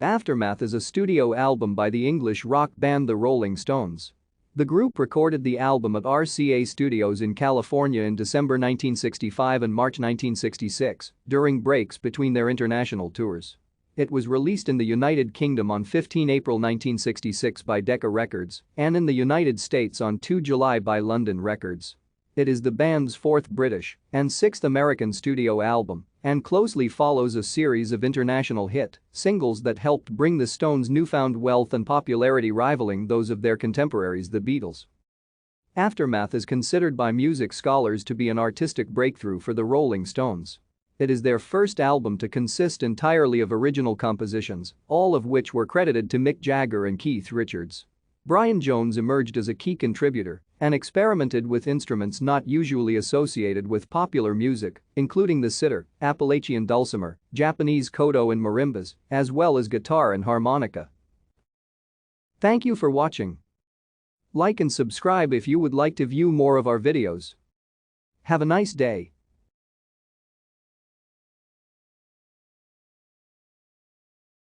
Aftermath is a studio album by the English rock band The Rolling Stones. The group recorded the album at RCA Studios in California in December 1965 and March 1966, during breaks between their international tours. It was released in the United Kingdom on 15 April 1966 by Decca Records and in the United States on 2 July by London Records. It is the band's fourth British and sixth American studio album and closely follows a series of international hit singles that helped bring the Stones' newfound wealth and popularity rivaling those of their contemporaries the Beatles. Aftermath is considered by music scholars to be an artistic breakthrough for the Rolling Stones. It is their first album to consist entirely of original compositions, all of which were credited to Mick Jagger and Keith Richards. Brian Jones emerged as a key contributor and experimented with instruments not usually associated with popular music, including the sitar, Appalachian dulcimer, Japanese koto and marimbas, as well as guitar and harmonica. Thank you for watching. Like and subscribe if you would like to view more of our videos. Have a nice day.